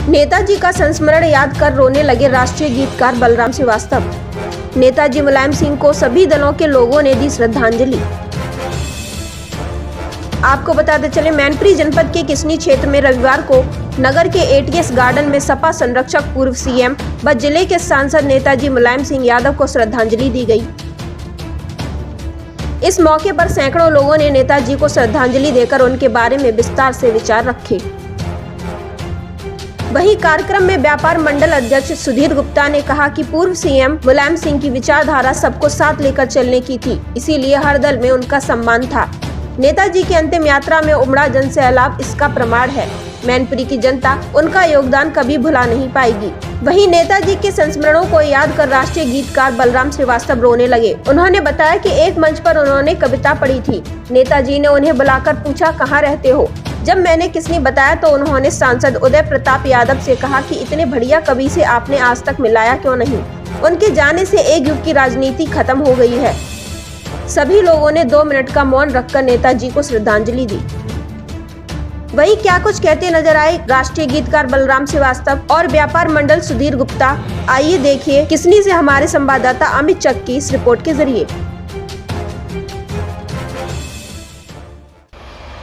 नेताजी का संस्मरण याद कर रोने लगे राष्ट्रीय गीतकार बलराम श्रीवास्तव। नेताजी मुलायम सिंह को सभी दलों के लोगों ने दी श्रद्धांजलि। आपको बताते चले, मैनपुरी जनपद के किसनी क्षेत्र में रविवार को नगर के एटीएस गार्डन में सपा संरक्षक पूर्व सीएम व जिले के सांसद नेताजी मुलायम सिंह यादव को श्रद्धांजलि दी गई। इस मौके पर सैकड़ों लोगों ने नेताजी को श्रद्धांजलि देकर उनके बारे में विस्तार से विचार रखे। वहीं कार्यक्रम में व्यापार मंडल अध्यक्ष सुधीर गुप्ता ने कहा कि पूर्व सीएम मुलायम सिंह की विचारधारा सबको साथ लेकर चलने की थी, इसीलिए हर दल में उनका सम्मान था। नेताजी की अंतिम यात्रा में उमड़ा जन सैलाब इसका प्रमाण है। मैनपुरी की जनता उनका योगदान कभी भुला नहीं पाएगी। वहीं नेताजी के संस्मरणों को याद कर राष्ट्रीय गीतकार बलराम श्रीवास्तव रोने लगे। उन्होंने बताया कि एक मंच पर उन्होंने कविता पढ़ी थी। नेताजी ने उन्हें बुलाकर पूछा, कहाँ रहते हो? जब मैंने किसने बताया तो उन्होंने सांसद उदय प्रताप यादव से कहा कि इतने बढ़िया कवि से आपने आज तक मिलाया क्यों नहीं? उनके जाने से एक युग की राजनीति खत्म हो गई है। सभी लोगों ने 2 मिनट का मौन रखकर नेताजी को श्रद्धांजलि दी। वहीं क्या कुछ कहते नजर आए राष्ट्रीय गीतकार बलराम श्रीवास्तव और व्यापार मंडल सुधीर गुप्ता, आइए देखिए किसनी से हमारे संवाददाता अमित चक की इस रिपोर्ट के जरिए।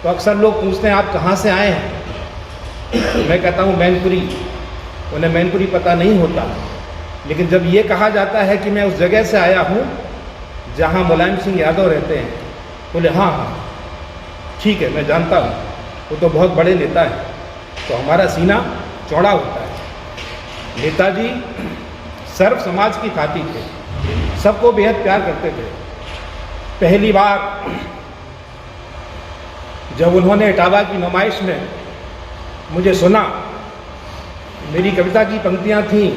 तो अक्सर लोग पूछते हैं आप कहाँ से आए हैं? मैं कहता हूँ मैनपुरी। उन्हें मैनपुरी पता नहीं होता, लेकिन जब ये कहा जाता है कि मैं उस जगह से आया हूँ जहाँ मुलायम सिंह यादव रहते हैं, बोले हाँ ठीक है, मैं जानता हूँ, वो तो बहुत बड़े नेता हैं। तो हमारा सीना चौड़ा होता है। नेताजी सर्व समाज की खातिर थे, सबको बेहद प्यार करते थे। पहली बार जब उन्होंने इटावा की नुमाइश में मुझे सुना, मेरी कविता की पंक्तियाँ थीं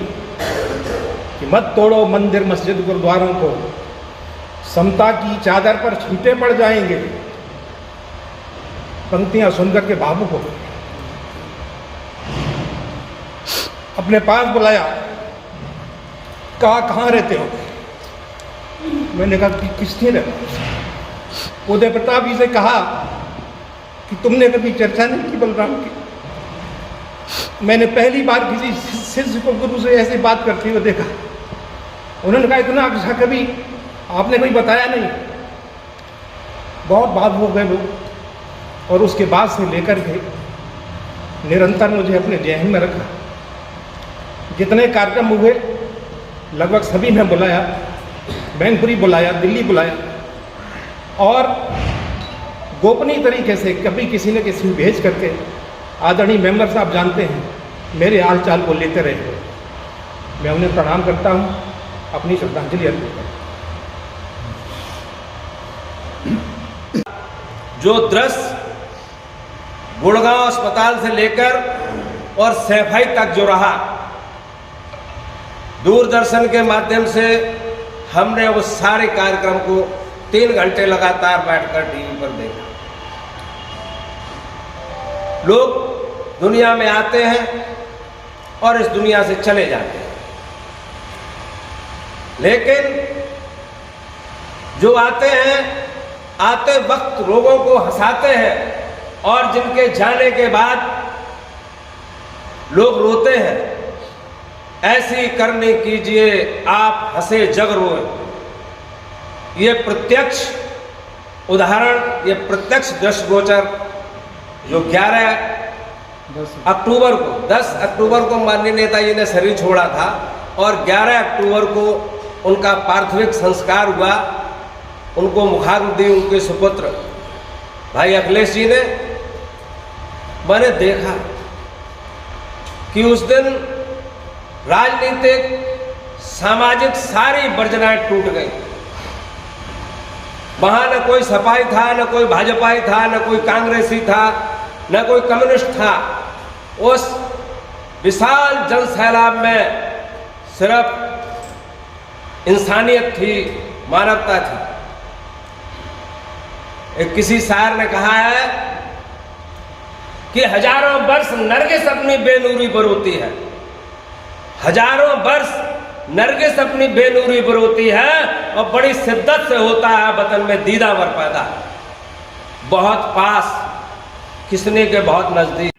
कि मत तोड़ो मंदिर मस्जिद गुरुद्वारों को, समता की चादर पर छींटे पड़ जाएंगे। पंक्तियां सुनकर के भावुक हो गए। अपने पास बुलाया, कहा कहाँ रहते हो? मैंने कहा कि किसने रहते? उदय प्रताप जी से कहा कि तुमने कभी चर्चा नहीं की बलराम की? मैंने पहली बार किसी शिष्य को गुरु से ऐसी बात करते हुए देखा। उन्होंने कहा इतना अच्छा कभी आपने कोई बताया नहीं। बहुत भावुक हो गए वो, और उसके बाद से लेकर के निरंतर मुझे अपने जहन में रखा। जितने कार्यक्रम हुए लगभग सभी में बुलाया, मैनपुरी बुलाया, दिल्ली बुलाया, और गोपनीय तरीके से कभी किसी न किसी भेज करके आदरणीय मेंबर साहब जानते हैं मेरे हाल चाल को लेते रहे। मैं उन्हें प्रणाम करता हूँ, अपनी श्रद्धांजलि अर्पित करता हूँ। जो दृश्य गुड़गांव अस्पताल से लेकर और सैफई तक जो रहा, दूरदर्शन के माध्यम से हमने उस सारे कार्यक्रम को 3 घंटे लगातार बैठकर टीवी पर देखा। लोग दुनिया में आते हैं और इस दुनिया से चले जाते हैं, लेकिन जो आते हैं, आते वक्त लोगों को हंसाते हैं, और जिनके जाने के बाद लोग रोते हैं, ऐसी करनी कीजिए आप हंसे जग रोए। ये प्रत्यक्ष उदाहरण, ये प्रत्यक्ष दृष्टिगोचर जो 10 अक्टूबर को माननीय नेताजी ने शरीर छोड़ा था, और 11 अक्टूबर को उनका पार्थिव संस्कार हुआ। उनको मुखाग्नि दी उनके सुपुत्र भाई अखिलेश जी ने। मैंने देखा कि उस दिन राजनीतिक सामाजिक सारी वर्जनाएं टूट गई। वहां न कोई सपाई था, न कोई भाजपाई था, न कोई कांग्रेसी था, न कोई कम्युनिस्ट था। उस विशाल जन सैलाब में सिर्फ इंसानियत थी, मानवता थी। एक किसी शायर ने कहा है कि हजारों वर्ष नरगिस अपनी बेनूरी पर होती है, हजारों वर्ष नरगिस अपनी बेनूरी पर होती है, और बड़ी शिद्दत से होता है वतन में दीदावर पैदा। बहुत पास, किसने के बहुत नजदीक।